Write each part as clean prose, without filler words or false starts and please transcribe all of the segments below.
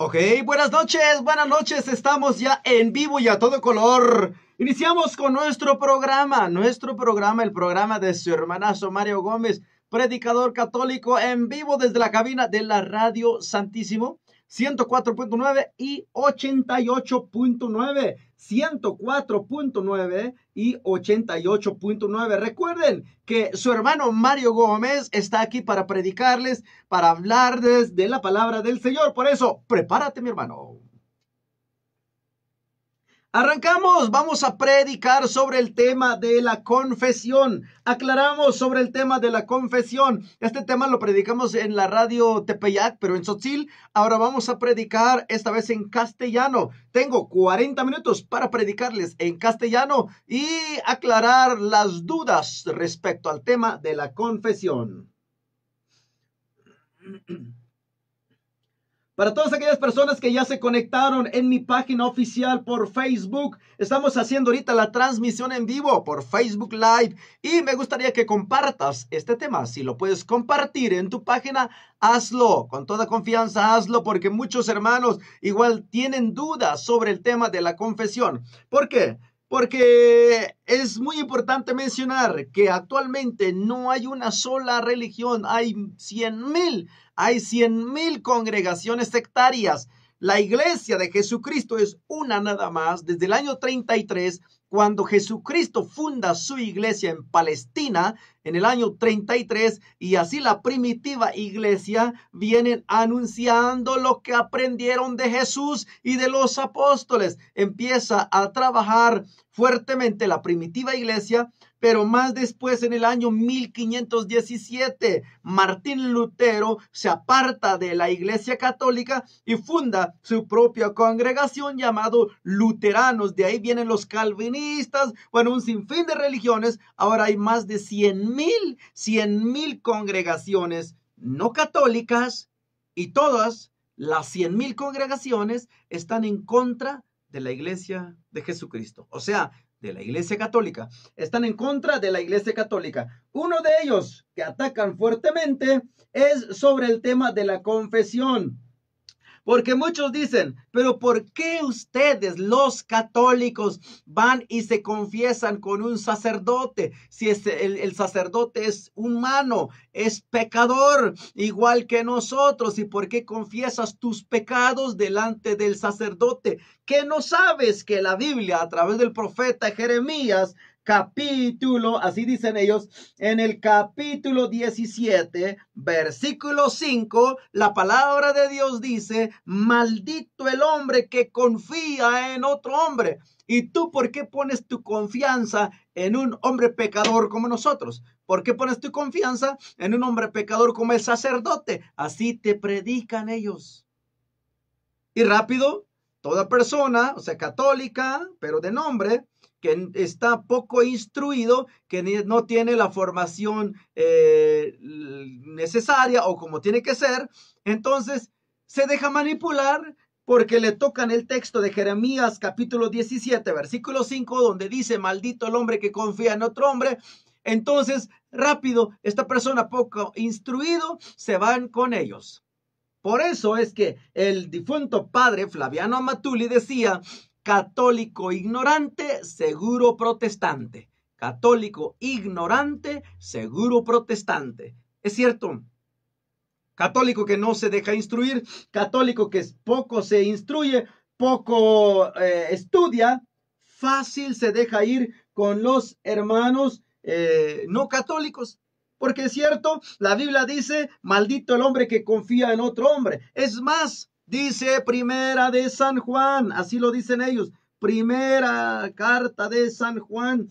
Ok, buenas noches, estamos ya en vivo y a todo color. Iniciamos con el programa de su hermanazo Mario Gómez, predicador católico en vivo desde la cabina de la Radio Santísimo, 104.9 y 88.9, 104.9 y 88.9. Recuerden que su hermano Mario Gómez está aquí para predicarles, para hablarles de la palabra del Señor. Por eso, prepárate, mi hermano. Arrancamos, vamos a predicar sobre el tema de la confesión. Aclaramos sobre el tema de la confesión. Este tema lo predicamos en la radio Tepeyac, pero en Tzotzil. Ahora vamos a predicar esta vez en castellano. Tengo 40 minutos para predicarles en castellano y aclarar las dudas respecto al tema de la confesión. Para todas aquellas personas que ya se conectaron en mi página oficial por Facebook, estamos haciendo ahorita la transmisión en vivo por Facebook Live y me gustaría que compartas este tema. Si lo puedes compartir en tu página, hazlo, con toda confianza hazlo, porque muchos hermanos igual tienen dudas sobre el tema de la confesión. ¿Por qué? Porque es muy importante mencionar que actualmente no hay una sola religión, hay 100,000 congregaciones sectarias. La iglesia de Jesucristo es una nada más. Desde el año 33, cuando Jesucristo funda su iglesia en Palestina, en el año 33, y así la primitiva iglesia vienen anunciando lo que aprendieron de Jesús y de los apóstoles. Empieza a trabajar fuertemente la primitiva iglesia, pero más después, en el año 1517, Martín Lutero se aparta de la Iglesia Católica y funda su propia congregación llamado luteranos. De ahí vienen los calvinistas, bueno, un sinfín de religiones. Ahora hay más de 100,000 congregaciones no católicas y todas las 100,000 congregaciones están en contra de la Iglesia de Jesucristo. O sea, de la Iglesia Católica. Están en contra de la Iglesia Católica. Uno de ellos que atacan fuertemente es sobre el tema de la confesión. Porque muchos dicen, pero ¿por qué ustedes, los católicos, van y se confiesan con un sacerdote? Si el sacerdote es humano, es pecador, igual que nosotros. ¿Y por qué confiesas tus pecados delante del sacerdote? ¿Que no sabes que la Biblia, a través del profeta Jeremías, capítulo, así dicen ellos, en el capítulo 17, versículo 5, la palabra de Dios dice, maldito el hombre que confía en otro hombre? ¿Y tú por qué pones tu confianza en un hombre pecador como nosotros? ¿Por qué pones tu confianza en un hombre pecador como el sacerdote? Así te predican ellos. Y rápido, toda persona, o sea, católica, pero de nombre, que está poco instruido, que no tiene la formación necesaria o como tiene que ser, entonces se deja manipular porque le tocan el texto de Jeremías capítulo 17, versículo 5, donde dice, maldito el hombre que confía en otro hombre. Entonces, rápido, esta persona poco instruido se van con ellos. Por eso es que el difunto padre Flaviano Amatuli decía, católico ignorante, seguro protestante. Católico ignorante, seguro protestante. Es cierto. Católico que no se deja instruir, católico que poco se instruye, poco estudia, fácil se deja ir con los hermanos no católicos. Porque es cierto, la Biblia dice, maldito el hombre que confía en otro hombre. Es más, dice Primera de San Juan, así lo dicen ellos, Primera carta de San Juan,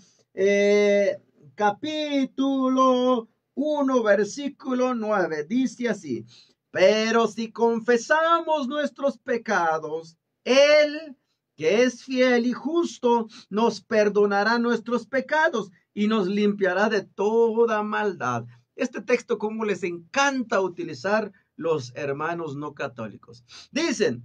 capítulo 1, versículo 9, dice así, pero si confesamos nuestros pecados, Él, que es fiel y justo, nos perdonará nuestros pecados y nos limpiará de toda maldad. Este texto, como les encanta utilizar los hermanos no católicos. Dicen,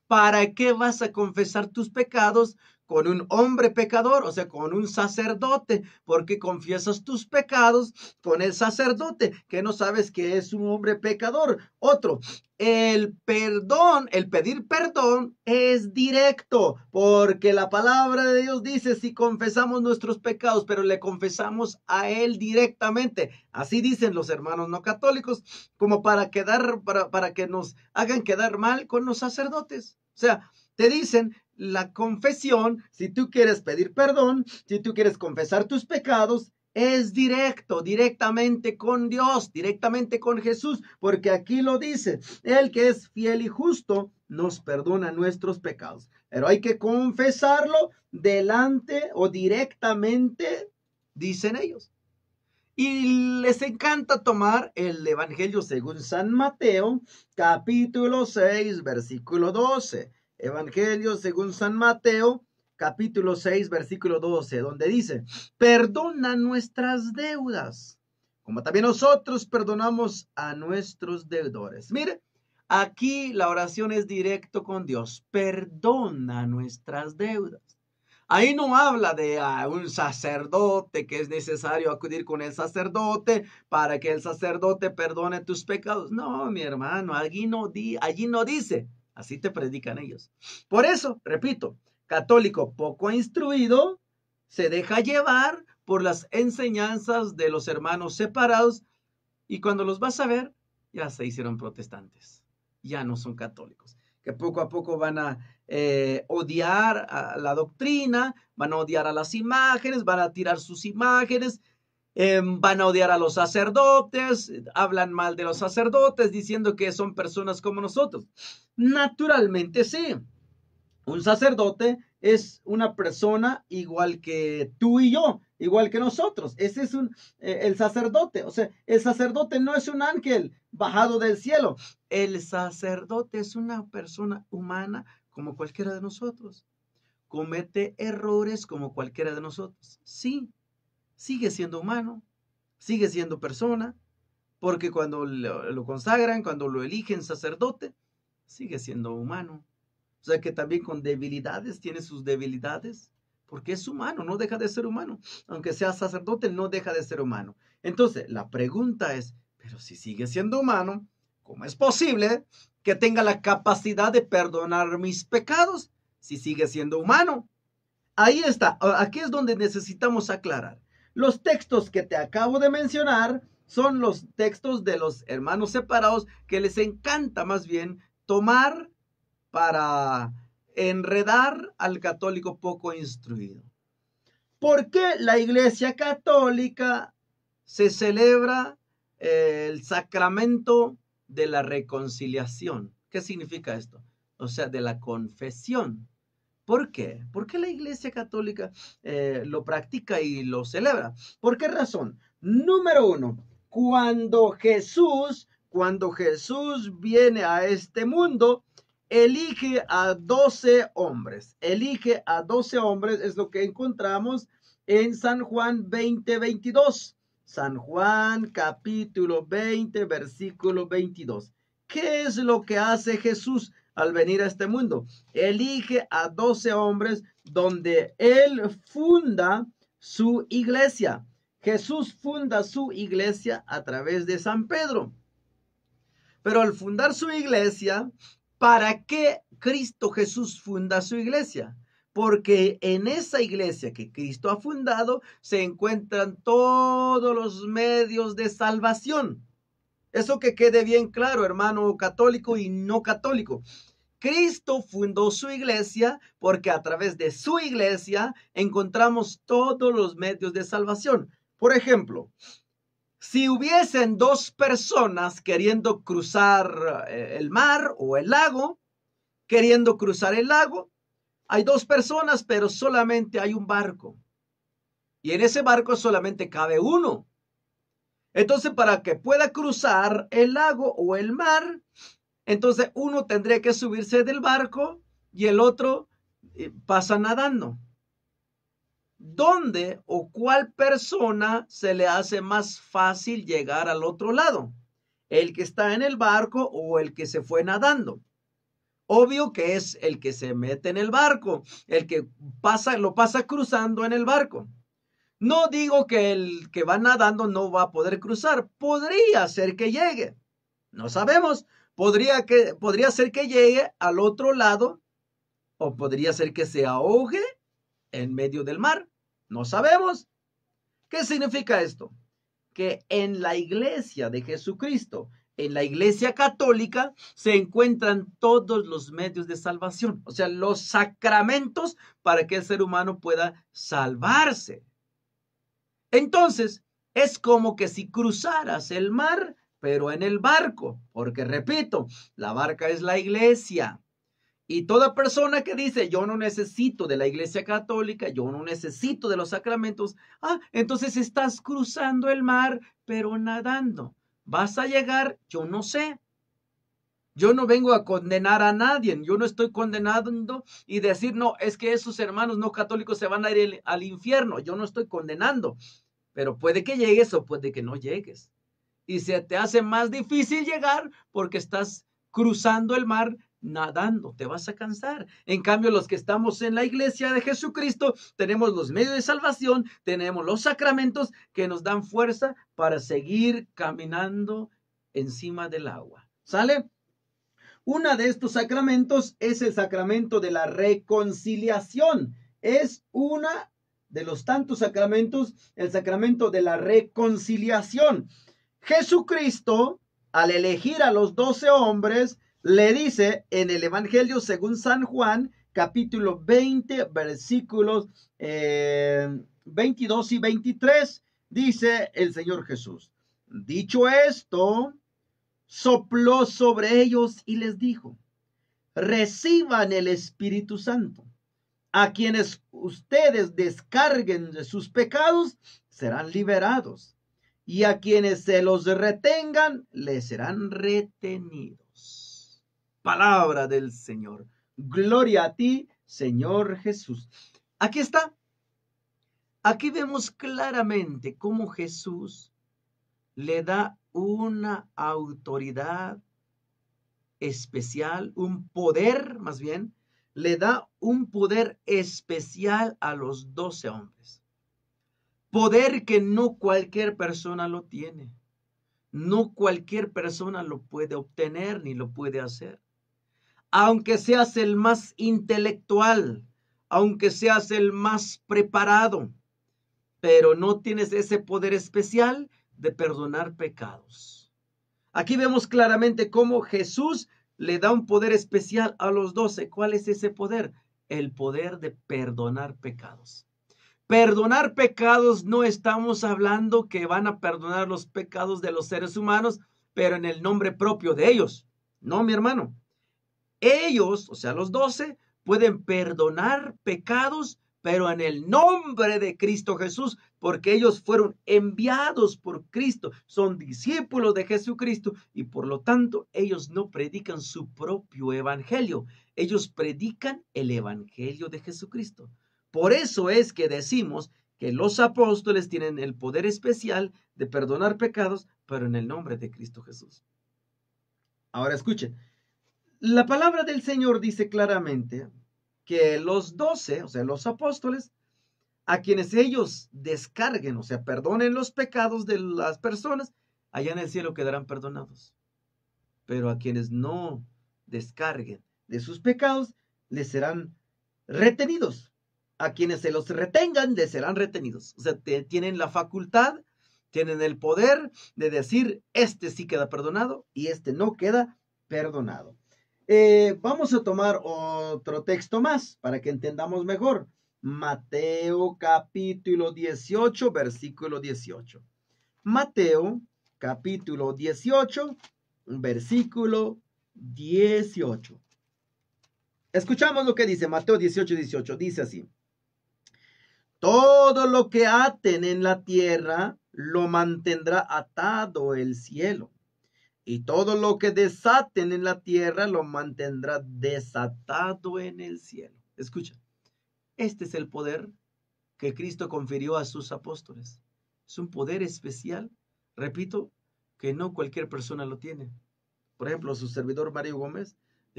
¿para qué vas a confesar tus pecados con un hombre pecador, o sea, con un sacerdote, porque confiesas tus pecados con el sacerdote, que no sabes que es un hombre pecador. Otro, el perdón, el pedir perdón es directo, porque la palabra de Dios dice, si confesamos nuestros pecados, pero le confesamos a Él directamente. Así dicen los hermanos no católicos, como para que nos hagan quedar mal con los sacerdotes. O sea, te dicen, la confesión, si tú quieres pedir perdón, si tú quieres confesar tus pecados, es directo, directamente con Dios, directamente con Jesús, porque aquí lo dice, el que es fiel y justo nos perdona nuestros pecados, pero hay que confesarlo delante o directamente, dicen ellos. Y les encanta tomar el Evangelio según San Mateo, capítulo 6, versículo 12. Evangelio según San Mateo, capítulo 6, versículo 12, donde dice, perdona nuestras deudas, como también nosotros perdonamos a nuestros deudores. Mire, aquí la oración es directo con Dios. Perdona nuestras deudas. Ahí no habla de un sacerdote, que es necesario acudir con el sacerdote para que el sacerdote perdone tus pecados. No, mi hermano, allí no dice. Así te predican ellos. Por eso, repito, católico poco instruido se deja llevar por las enseñanzas de los hermanos separados y cuando los vas a ver, ya se hicieron protestantes. Ya no son católicos. Que poco a poco van a odiar a la doctrina, van a odiar a las imágenes, van a tirar sus imágenes, van a odiar a los sacerdotes, hablan mal de los sacerdotes diciendo que son personas como nosotros. Naturalmente sí, un sacerdote es una persona igual que tú y yo, igual que nosotros. Ese es el sacerdote. O sea, el sacerdote no es un ángel bajado del cielo. El sacerdote es una persona humana como cualquiera de nosotros. Comete errores como cualquiera de nosotros. Sí, sigue siendo humano, sigue siendo persona, porque cuando lo consagran, cuando lo eligen sacerdote, sigue siendo humano. O sea que también con debilidades, tiene sus debilidades, porque es humano, no deja de ser humano. Aunque sea sacerdote, no deja de ser humano. Entonces, la pregunta es, pero si sigue siendo humano, ¿cómo es posible que tenga la capacidad de perdonar mis pecados si sigue siendo humano? Ahí está, aquí es donde necesitamos aclarar. Los textos que te acabo de mencionar son los textos de los hermanos separados que les encanta más bien tomar para enredar al católico poco instruido. ¿Por qué la Iglesia Católica se celebra el sacramento de la reconciliación? ¿Qué significa esto? O sea, de la confesión. ¿Por qué? ¿Por qué la Iglesia Católica lo practica y lo celebra? ¿Por qué razón? Número uno, cuando Jesús viene a este mundo, elige a 12 hombres. Elige a 12 hombres, es lo que encontramos en San Juan 20:22. San Juan capítulo 20, versículo 22. ¿Qué es lo que hace Jesús al venir a este mundo? Elige a 12 hombres donde él funda su iglesia. Jesús funda su iglesia a través de San Pedro. Pero al fundar su iglesia, ¿para qué Cristo Jesús funda su iglesia? Porque en esa iglesia que Cristo ha fundado se encuentran todos los medios de salvación. Eso que quede bien claro, hermano católico y no católico. Cristo fundó su iglesia porque a través de su iglesia encontramos todos los medios de salvación. Por ejemplo, si hubiesen dos personas queriendo cruzar el mar o el lago, hay dos personas, pero solamente hay un barco. Y en ese barco solamente cabe uno. Entonces, para que pueda cruzar el lago o el mar, entonces uno tendría que subirse del barco y el otro pasa nadando. ¿Dónde o cuál persona se le hace más fácil llegar al otro lado? ¿El que está en el barco o el que se fue nadando? Obvio que es el que se mete en el barco, el que lo pasa cruzando en el barco. No digo que el que va nadando no va a poder cruzar. Podría ser que llegue. No sabemos. Podría ser que llegue al otro lado o podría ser que se ahogue en medio del mar. No sabemos. ¿Qué significa esto? Que en la iglesia de Jesucristo, en la iglesia católica, se encuentran todos los medios de salvación, o sea, los sacramentos para que el ser humano pueda salvarse. Entonces, es como que si cruzaras el mar, pero en el barco, porque repito, la barca es la iglesia. Y toda persona que dice, yo no necesito de la iglesia católica, yo no necesito de los sacramentos, entonces estás cruzando el mar, pero nadando. ¿Vas a llegar? Yo no sé. Yo no vengo a condenar a nadie, yo no estoy condenando y decir, no, es que esos hermanos no católicos se van a ir al infierno. Yo no estoy condenando, pero puede que llegues o puede que no llegues. Y se te hace más difícil llegar porque estás cruzando el mar nadando, te vas a cansar. En cambio, los que estamos en la iglesia de Jesucristo, tenemos los medios de salvación, tenemos los sacramentos que nos dan fuerza para seguir caminando encima del agua. ¿Sale? Uno de estos sacramentos es el sacramento de la reconciliación. Es una de los tantos sacramentos, el sacramento de la reconciliación. Jesucristo, al elegir a los 12 hombres, le dice en el Evangelio según San Juan, capítulo 20, versículos 22 y 23, dice el Señor Jesús. Dicho esto, sopló sobre ellos y les dijo, reciban el Espíritu Santo. A quienes ustedes descarguen de sus pecados, serán liberados. Y a quienes se los retengan, les serán retenidos. Palabra del Señor. Gloria a ti, Señor Jesús. Aquí está. Aquí vemos claramente cómo Jesús le da una autoridad especial, un poder, más bien, le da un poder especial a los 12 hombres. Poder que no cualquier persona lo tiene. No cualquier persona lo puede obtener ni lo puede hacer. Aunque seas el más intelectual, aunque seas el más preparado, pero no tienes ese poder especial de perdonar pecados. Aquí vemos claramente cómo Jesús le da un poder especial a los 12. ¿Cuál es ese poder? El poder de perdonar pecados. Perdonar pecados, no estamos hablando que van a perdonar los pecados de los seres humanos, pero en el nombre propio de ellos. No, mi hermano. Ellos, o sea, los 12, pueden perdonar pecados, pero en el nombre de Cristo Jesús, porque ellos fueron enviados por Cristo, son discípulos de Jesucristo y por lo tanto ellos no predican su propio evangelio, ellos predican el evangelio de Jesucristo. Por eso es que decimos que los apóstoles tienen el poder especial de perdonar pecados, pero en el nombre de Cristo Jesús. Ahora escuchen, la palabra del Señor dice claramente que los 12, o sea, los apóstoles, a quienes ellos descarguen, o sea, perdonen los pecados de las personas, allá en el cielo quedarán perdonados. Pero a quienes no descarguen de sus pecados, les serán retenidos. A quienes se los retengan, les serán retenidos. O sea, tienen la facultad, tienen el poder de decir, este sí queda perdonado y este no queda perdonado. Vamos a tomar otro texto más para que entendamos mejor. Mateo capítulo 18, versículo 18. Mateo capítulo 18, versículo 18. Escuchamos lo que dice Mateo 18, 18. Dice así. Todo lo que aten en la tierra lo mantendrá atado el cielo. Y todo lo que desaten en la tierra lo mantendrá desatado en el cielo. Escucha, este es el poder que Cristo confirió a sus apóstoles. Es un poder especial, repito, que no cualquier persona lo tiene. Por ejemplo, su servidor Mario Gómez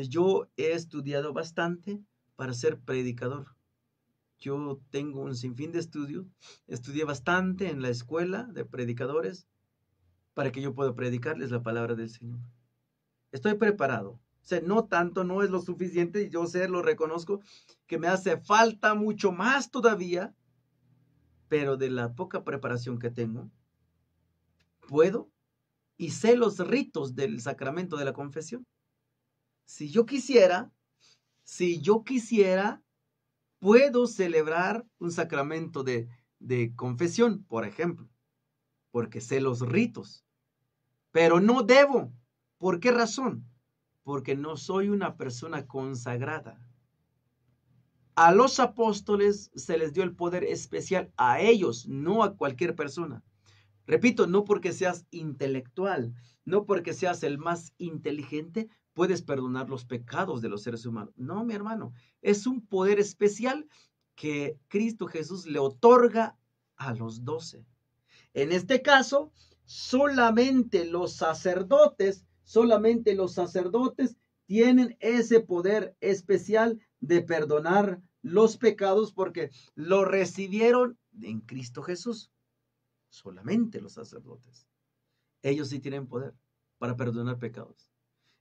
Yo he estudiado bastante para ser predicador. Yo tengo un sinfín de estudios. Estudié bastante en la escuela de predicadores para que yo pueda predicarles la palabra del Señor. Estoy preparado. O sea, no tanto, no es lo suficiente. Yo sé, lo reconozco, que me hace falta mucho más todavía, pero de la poca preparación que tengo, puedo y sé los ritos del sacramento de la confesión. Si yo quisiera, puedo celebrar un sacramento de confesión, por ejemplo, porque sé los ritos, pero no debo. ¿Por qué razón? Porque no soy una persona consagrada. A los apóstoles se les dio el poder especial, a ellos, no a cualquier persona. Repito, no porque seas intelectual, no porque seas el más inteligente, puedes perdonar los pecados de los seres humanos. No, mi hermano, es un poder especial que Cristo Jesús le otorga a los 12. En este caso, solamente los sacerdotes tienen ese poder especial de perdonar los pecados porque lo recibieron en Cristo Jesús. Solamente los sacerdotes. Ellos sí tienen poder para perdonar pecados.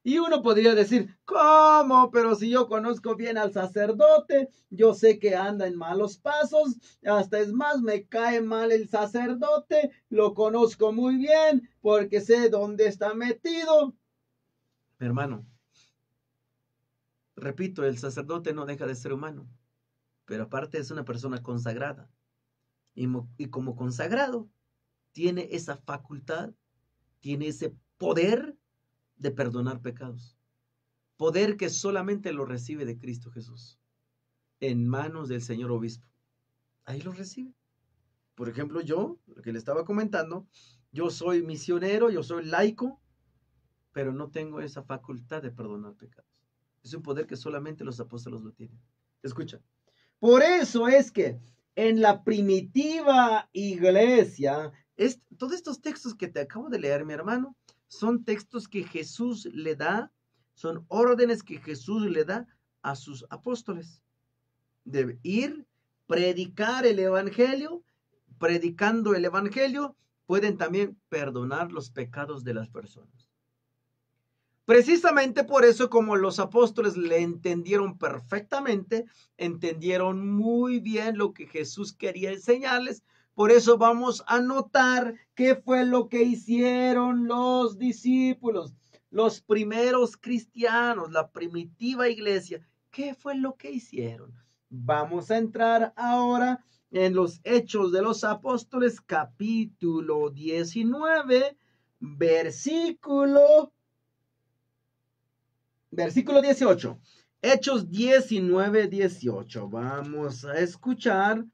Y uno podría decir, ¿cómo? Pero si yo conozco bien al sacerdote, yo sé que anda en malos pasos, hasta es más, me cae mal el sacerdote, lo conozco muy bien porque sé dónde está metido. Mi hermano, repito, el sacerdote no deja de ser humano, pero aparte es una persona consagrada. Y como consagrado, tiene esa facultad, tiene ese poder de perdonar pecados. Poder que solamente lo recibe de Cristo Jesús, en manos del señor obispo. Ahí lo recibe. Por ejemplo, yo, lo que le estaba comentando, yo soy misionero, yo soy laico, pero no tengo esa facultad de perdonar pecados. Es un poder que solamente los apóstoles lo tienen. Escucha. Por eso es que en la primitiva iglesia, todos estos textos que te acabo de leer, mi hermano, son textos que Jesús le da, son órdenes que Jesús le da a sus apóstoles. De ir, predicar el evangelio, predicando el evangelio, pueden también perdonar los pecados de las personas. Precisamente por eso, como los apóstoles le entendieron perfectamente, entendieron muy bien lo que Jesús quería enseñarles, por eso vamos a notar qué fue lo que hicieron los discípulos, los primeros cristianos, la primitiva iglesia. ¿Qué fue lo que hicieron? Vamos a entrar ahora en los Hechos de los Apóstoles, capítulo 19, versículo 18. Hechos 19, 18. Vamos a escuchar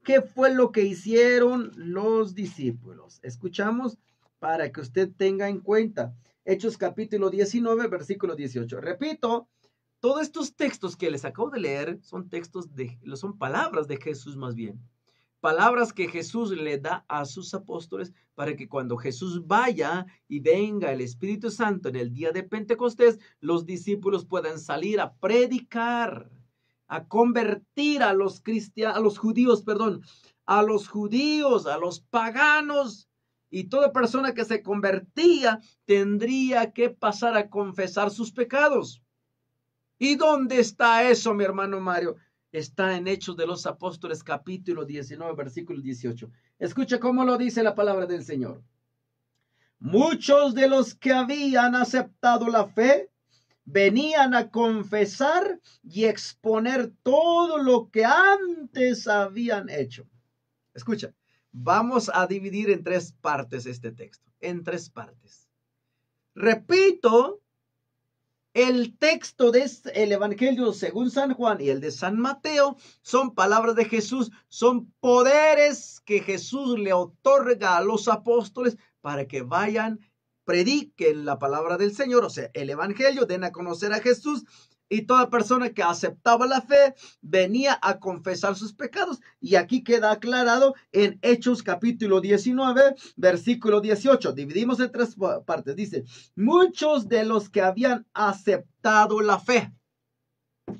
qué fue lo que hicieron los discípulos. Escuchamos para que usted tenga en cuenta. Hechos capítulo 19, versículo 18. Repito, todos estos textos que les acabo de leer son son palabras de Jesús más bien. Palabras que Jesús le da a sus apóstoles para que cuando Jesús vaya y venga el Espíritu Santo en el día de Pentecostés, los discípulos puedan salir a predicar, a convertir a los judíos, a los paganos. Y toda persona que se convertía tendría que pasar a confesar sus pecados. ¿Y dónde está eso, mi hermano Mario? Está en Hechos de los Apóstoles, capítulo 19, versículo 18. Escucha cómo lo dice la palabra del Señor. Muchos de los que habían aceptado la fe venían a confesar y exponer todo lo que antes habían hecho. Escucha, vamos a dividir en 3 partes este texto, en 3 partes. Repito, el texto del Evangelio según San Juan y el de San Mateo son palabras de Jesús, son poderes que Jesús le otorga a los apóstoles para que vayan, prediquen la palabra del Señor, o sea, el Evangelio, den a conocer a Jesús Y toda persona que aceptaba la fe venía a confesar sus pecados. Y aquí queda aclarado en Hechos capítulo 19, versículo 18. Dividimos en tres partes. Dice, muchos de los que habían aceptado la fe.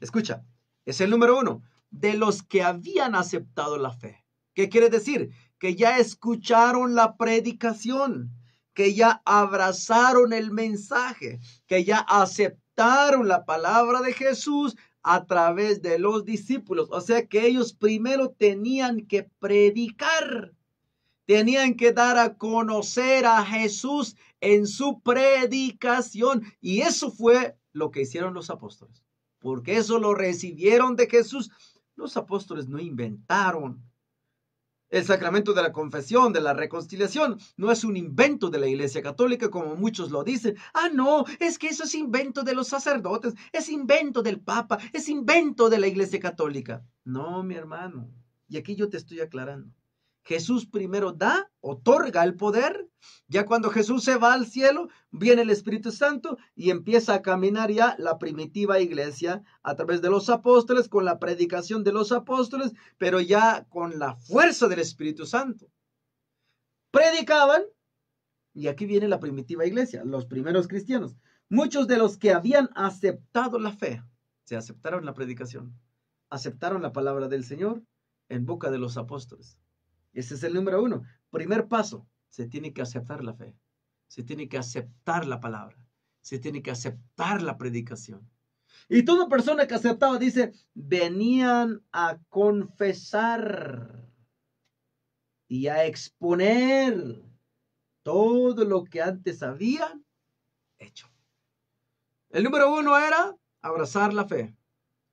Escucha, es el número uno. De los que habían aceptado la fe. ¿Qué quiere decir? Que ya escucharon la predicación, que ya abrazaron el mensaje, que ya aceptaron la palabra de Jesús a través de los discípulos. O sea que ellos primero tenían que predicar, tenían que dar a conocer a Jesús en su predicación. Y eso fue lo que hicieron los apóstoles, porque eso lo recibieron de Jesús. Los apóstoles no inventaron. El sacramento de la confesión, de la reconciliación, no es un invento de la Iglesia Católica como muchos lo dicen. Ah, no, es que eso es invento de los sacerdotes, es invento del Papa, es invento de la Iglesia Católica. No, mi hermano, y aquí yo te estoy aclarando. Jesús primero da, otorga el poder. Ya cuando Jesús se va al cielo, viene el Espíritu Santo y empieza a caminar ya la primitiva iglesia a través de los apóstoles, con la predicación de los apóstoles, pero ya con la fuerza del Espíritu Santo. Predicaban, y aquí viene la primitiva iglesia, los primeros cristianos. Muchos de los que habían aceptado la fe, se aceptaron la predicación, aceptaron la palabra del Señor en boca de los apóstoles. Ese es el número uno. Primer paso, se tiene que aceptar la fe. Se tiene que aceptar la palabra. Se tiene que aceptar la predicación. Y toda persona que aceptaba, dice, venían a confesar y a exponer todo lo que antes habían hecho. El número uno era abrazar la fe,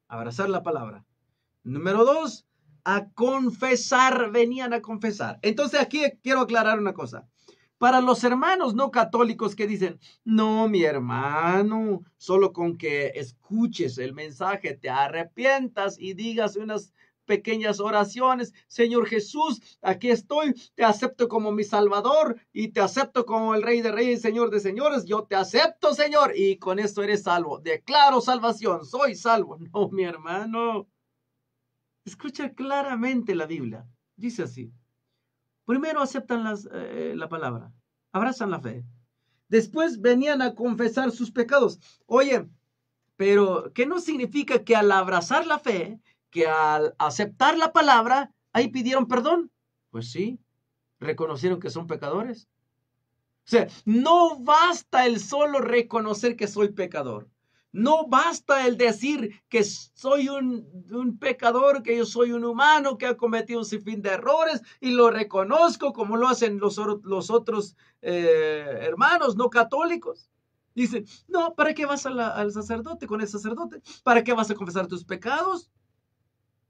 abrazar la palabra. Número dos, a confesar, venían a confesar. Entonces aquí quiero aclarar una cosa. Para los hermanos no católicos que dicen, no, mi hermano, solo con que escuches el mensaje, te arrepientas y digas unas pequeñas oraciones, Señor Jesús, aquí estoy, te acepto como mi Salvador y te acepto como el Rey de Reyes y Señor de Señores, yo te acepto, Señor, y con esto eres salvo. Declaro salvación, soy salvo. No, mi hermano. Escucha claramente la Biblia. Dice así. Primero aceptan la palabra, abrazan la fe. Después venían a confesar sus pecados. Oye, pero ¿qué no significa que al abrazar la fe, que al aceptar la palabra, ahí pidieron perdón? Pues sí, reconocieron que son pecadores. O sea, no basta el solo reconocer que soy pecador. No basta el decir que soy un pecador, que yo soy un humano que ha cometido un sinfín de errores y lo reconozco como lo hacen los otros hermanos no católicos. Dicen, no, ¿para qué vas al sacerdote con el sacerdote? ¿Para qué vas a confesar tus pecados?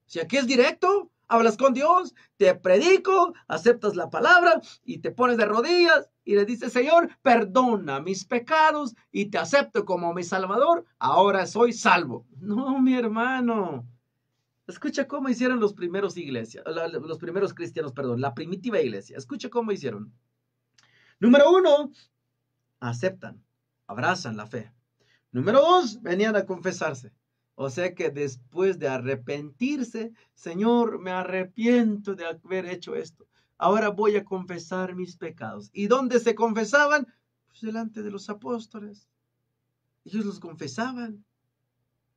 Si aquí es directo, hablas con Dios, te predico, aceptas la palabra y te pones de rodillas y le dices, Señor, perdona mis pecados y te acepto como mi Salvador, ahora soy salvo. No, mi hermano. Escucha cómo hicieron los primeros iglesias, los primeros cristianos, perdón, la primitiva iglesia. Escucha cómo hicieron. Número uno, aceptan, abrazan la fe. Número dos, venían a confesarse. O sea que después de arrepentirse, Señor, me arrepiento de haber hecho esto. Ahora voy a confesar mis pecados. ¿Y dónde se confesaban? Pues delante de los apóstoles. Ellos los confesaban.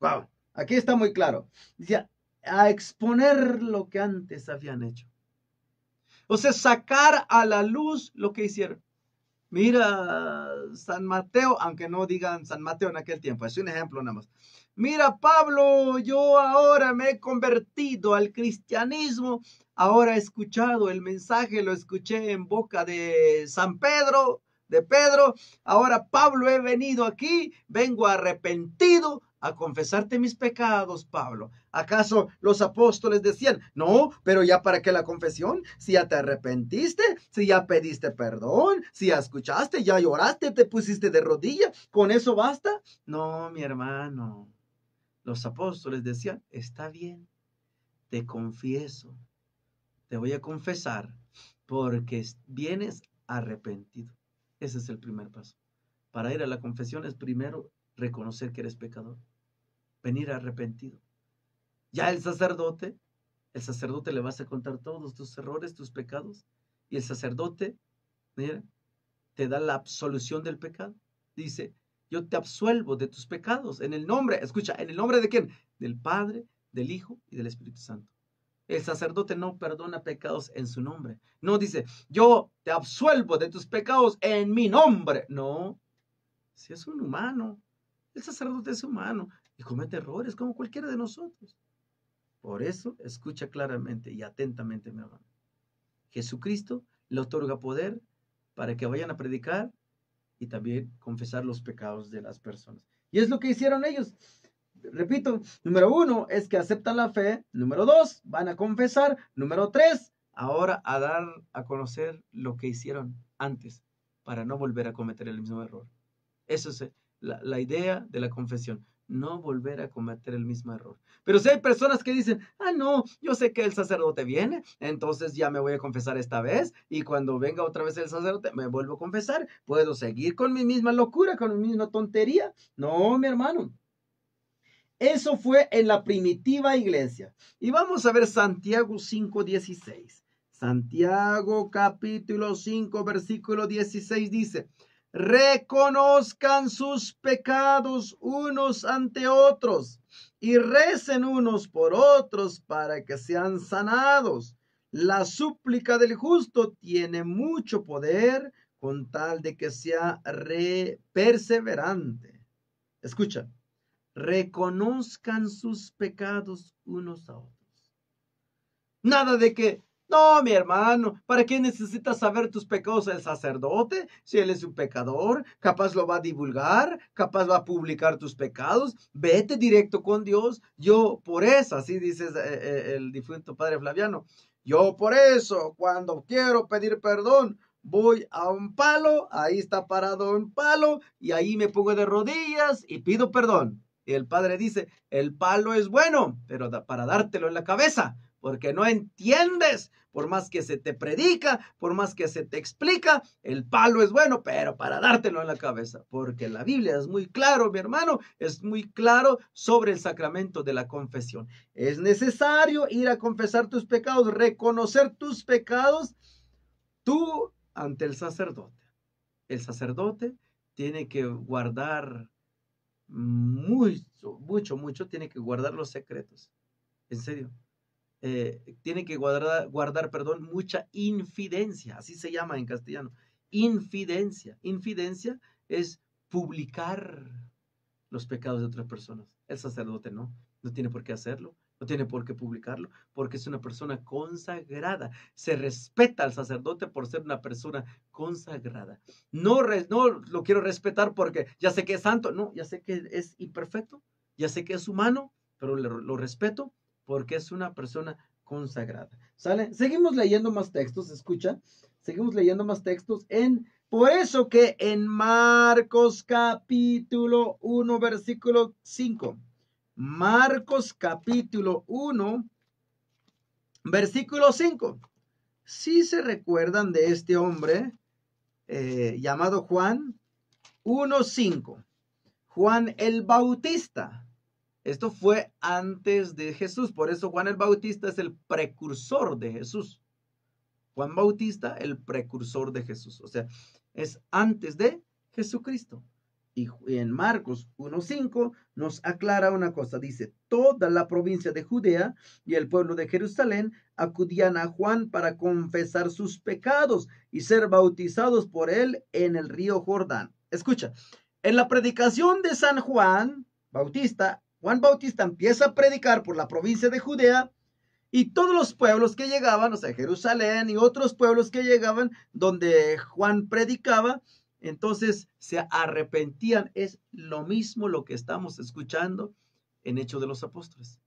Wow, aquí está muy claro. Dice, a exponer lo que antes habían hecho. O sea, sacar a la luz lo que hicieron. Mira, San Mateo, aunque no digan San Mateo en aquel tiempo, es un ejemplo nada más. Mira, Pablo, yo ahora me he convertido al cristianismo, ahora he escuchado el mensaje, lo escuché en boca de San Pedro, de Pedro, ahora Pablo he venido aquí, vengo arrepentido a confesarte mis pecados, Pablo. ¿Acaso los apóstoles decían, no, pero ya para qué la confesión? Si ya te arrepentiste, si ya pediste perdón, si ya escuchaste, ya lloraste, te pusiste de rodillas, ¿con eso basta? No, mi hermano. Los apóstoles decían, está bien, te confieso, te voy a confesar porque vienes arrepentido. Ese es el primer paso. Para ir a la confesión es primero reconocer que eres pecador. venir arrepentido. Ya el sacerdote le vas a contar todos tus errores, tus pecados, y el sacerdote, mira, te da la absolución del pecado. Dice, yo te absuelvo de tus pecados en el nombre, escucha, ¿en el nombre de quién? Del Padre, del Hijo y del Espíritu Santo. El sacerdote no perdona pecados en su nombre. No dice, yo te absuelvo de tus pecados en mi nombre. No, si es un humano, el sacerdote es humano y comete errores como cualquiera de nosotros. Por eso, escucha claramente y atentamente, mi hermano. Jesucristo le otorga poder para que vayan a predicar y también confesar los pecados de las personas. Y es lo que hicieron ellos. Repito, número 1 es que aceptan la fe. Número 2, van a confesar. Número 3, ahora a dar a conocer lo que hicieron antes para no volver a cometer el mismo error. Eso es la idea de la confesión. No volver a cometer el mismo error. Pero si hay personas que dicen, no, yo sé que el sacerdote viene, entonces ya me voy a confesar esta vez, y cuando venga otra vez el sacerdote, me vuelvo a confesar, puedo seguir con mi misma locura, con mi misma tontería. No, mi hermano. Eso fue en la primitiva iglesia. Y vamos a ver Santiago 5:16. Santiago capítulo 5, versículo 16 dice, reconozcan sus pecados unos ante otros y recen unos por otros para que sean sanados. La súplica del justo tiene mucho poder con tal de que sea perseverante. Escucha, reconozcan sus pecados unos a otros. Nada de que, no, mi hermano, ¿para qué necesitas saber tus pecados el sacerdote? Si él es un pecador, capaz lo va a divulgar, capaz va a publicar tus pecados. Vete directo con Dios. Yo por eso, así dice el difunto padre Flaviano, yo por eso, cuando quiero pedir perdón, voy a un palo, ahí está parado un palo, y ahí me pongo de rodillas y pido perdón. Y el padre dice, el palo es bueno, pero para dártelo en la cabeza, porque no entiendes, por más que se te predica, por más que se te explica, el palo es bueno, pero para dártelo en la cabeza, porque la Biblia es muy claro, mi hermano, es muy claro sobre el sacramento de la confesión. Es necesario ir a confesar tus pecados, reconocer tus pecados, tú ante el sacerdote. El sacerdote tiene que guardar mucho, tiene que guardar los secretos. En serio. Tiene que guardar, mucha infidencia, así se llama en castellano. Infidencia. Infidencia es publicar los pecados de otras personas. El sacerdote no tiene por qué hacerlo, no tiene por qué publicarlo, porque es una persona consagrada. Se respeta al sacerdote por ser una persona consagrada. No lo quiero respetar porque ya sé que es santo, no, ya sé que es imperfecto, ya sé que es humano, pero lo respeto porque es una persona consagrada. ¿Sale? Seguimos leyendo más textos, escucha. Seguimos leyendo más textos por eso que en Marcos capítulo 1, versículo 5. Marcos capítulo 1, versículo 5. Si se recuerdan de este hombre llamado Juan 1:5. Juan el Bautista. Esto fue antes de Jesús, por eso Juan el Bautista es el precursor de Jesús. Juan Bautista, el precursor de Jesús, o sea, es antes de Jesucristo. Y en Marcos 1:5 nos aclara una cosa, dice, toda la provincia de Judea y el pueblo de Jerusalén acudían a Juan para confesar sus pecados y ser bautizados por él en el río Jordán. Escucha, en la predicación de San Juan Bautista empieza a predicar por la provincia de Judea y todos los pueblos que llegaban, o sea, Jerusalén y otros pueblos que llegaban donde Juan predicaba, entonces se arrepentían. Es lo mismo lo que estamos escuchando en Hechos de los Apóstoles.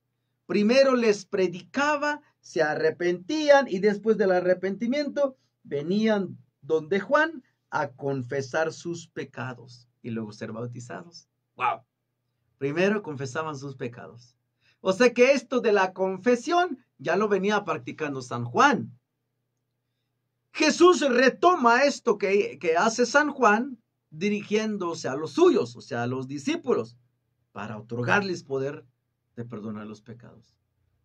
Primero les predicaba, se arrepentían y después del arrepentimiento venían donde Juan a confesar sus pecados y luego ser bautizados. ¡Wow! Primero confesaban sus pecados. O sea que esto de la confesión ya lo venía practicando San Juan. Jesús retoma esto que hace San Juan dirigiéndose a los suyos, o sea, a los discípulos, para otorgarles poder de perdonar los pecados.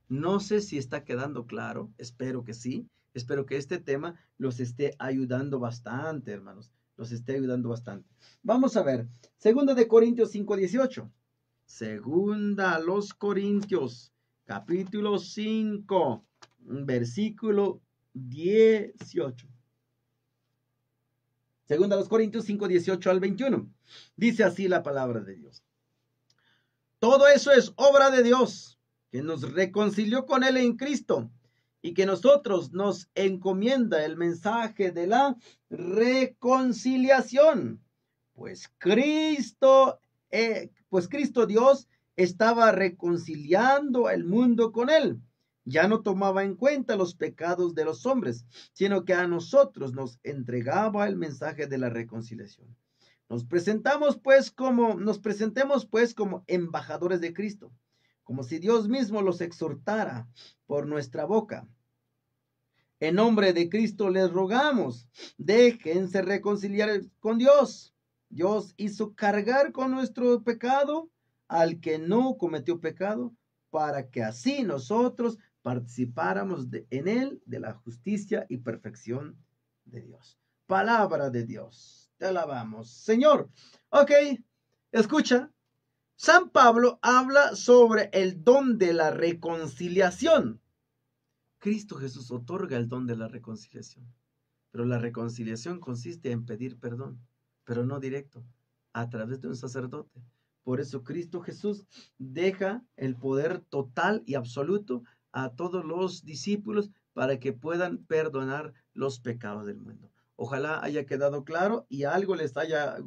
No sé si está quedando claro, espero que sí. Espero que este tema los esté ayudando bastante, hermanos. Los esté ayudando bastante. Vamos a ver, 2 Corintios 5:18. Segunda a los Corintios, capítulo 5, versículo 18. Segunda a los Corintios 5:18 al 21. Dice así la palabra de Dios. Todo eso es obra de Dios, que nos reconcilió con Él en Cristo y que nosotros nos encomienda el mensaje de la reconciliación. Pues Cristo Dios estaba reconciliando el mundo con Él. Ya no tomaba en cuenta los pecados de los hombres, sino que a nosotros nos entregaba el mensaje de la reconciliación. Nos presentemos pues como embajadores de Cristo, como si Dios mismo los exhortara por nuestra boca. En nombre de Cristo les rogamos, déjense reconciliar con Dios. Dios hizo cargar con nuestro pecado al que no cometió pecado, para que así nosotros participáramos en él de la justicia y perfección de Dios. Palabra de Dios. Te alabamos, Señor. Ok, escucha. San Pablo habla sobre el don de la reconciliación. Cristo Jesús otorga el don de la reconciliación. Pero la reconciliación consiste en pedir perdón, pero no directo, a través de un sacerdote. Por eso Cristo Jesús deja el poder total y absoluto a todos los discípulos para que puedan perdonar los pecados del mundo. Ojalá haya quedado claro y algo les haya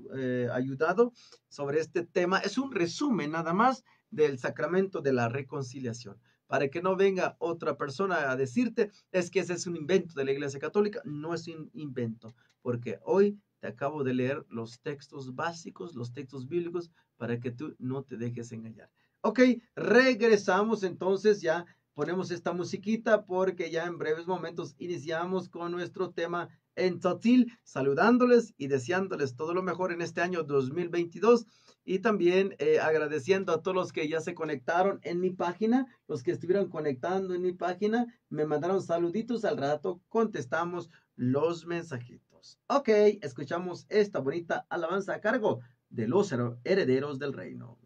ayudado sobre este tema. Es un resumen nada más del sacramento de la reconciliación, para que no venga otra persona a decirte, es que ese es un invento de la Iglesia Católica. No es un invento, porque hoy te acabo de leer los textos básicos, los textos bíblicos, para que tú no te dejes engañar. Ok, regresamos entonces, ya ponemos esta musiquita porque ya en breves momentos iniciamos con nuestro tema en Tzotzil, saludándoles y deseándoles todo lo mejor en este año 2022 y también agradeciendo a todos los que ya se conectaron en mi página, los que estuvieron conectando en mi página, me mandaron saluditos, al rato contestamos los mensajitos. Ok, escuchamos esta bonita alabanza a cargo de los herederos del reino.